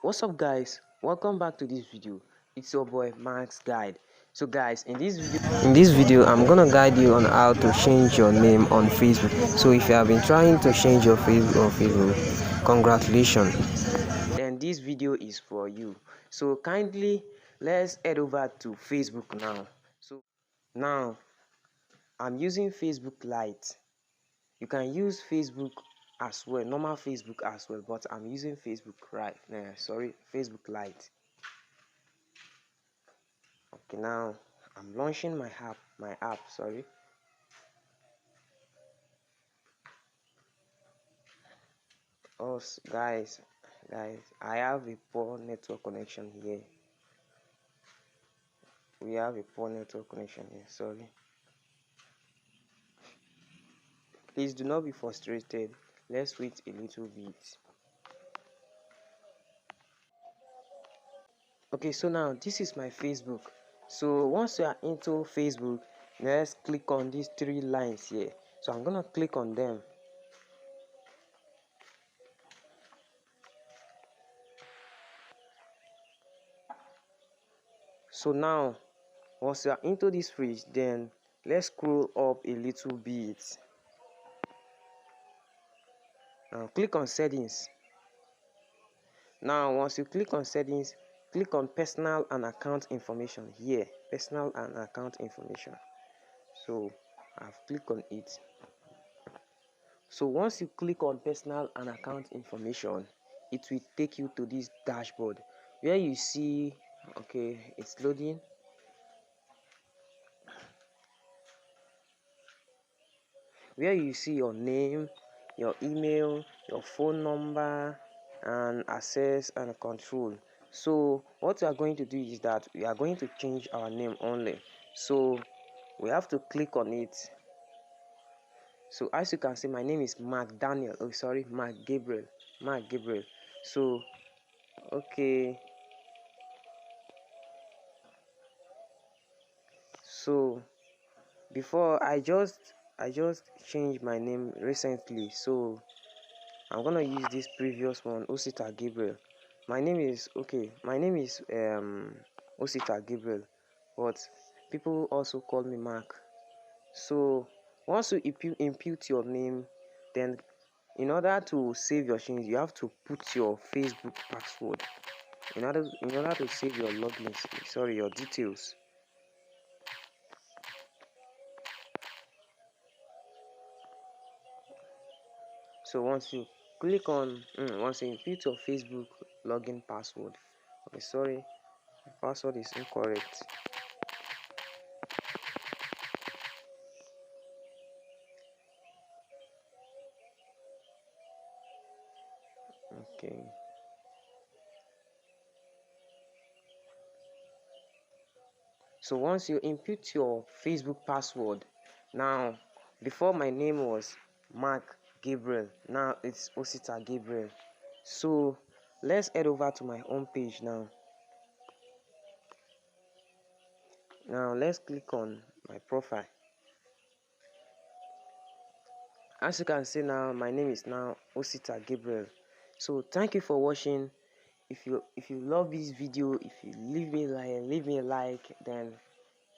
What's up guys, welcome back to this video. It's your boy Max Guide. So guys, in this video I'm gonna guide you on how to change your name on Facebook. So if you have been trying to change your Facebook on Facebook, congratulations, then this video is for you. So kindly let's head over to Facebook now. So now I'm using Facebook Lite. You can use Facebook as well, normal Facebook as well, but I'm using Facebook Facebook Lite. Okay, now I'm launching my app. Oh guys, I have a poor network connection here. We have a poor network connection here. Sorry. Please do not be frustrated. Let's wait a little bit. Okay, so now this is my Facebook. So once you are into Facebook, let's click on these three lines here. So I'm gonna click on them. So now once you are into this page, then let's scroll up a little bit. Now click on settings. Now once you click on settings, click on personal and account information here. Personal and account information. So I've clicked on it. So once you click on personal and account information, it will take you to this dashboard where you see, okay, it's loading. Where you see your name, your email, your phone number, and access and control. So what we are going to do is that we are going to change our name only. So we have to click on it. So as you can see, my name is Mark Gabriel. So okay, so before I just changed my name recently, so I'm gonna use this previous one, Osita Gabriel. My name is Osita Gabriel, but people also call me Mark. So once you impute your name, then in order to save your change, you have to put your Facebook password. In order to save your your details. So once you input your Facebook login password. Okay, sorry, my password is incorrect. Okay. So once you input your Facebook password, now before my name was Mark Gabriel, now it's Osita Gabriel. So let's head over to my home page now. Now let's click on my profile. As you can see now, my name is now Osita Gabriel. So thank you for watching. If you love this video, if you leave me a like, then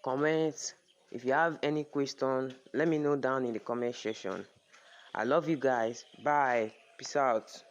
comment. If you have any question, let me know down in the comment section. I love you guys. Bye. Peace out.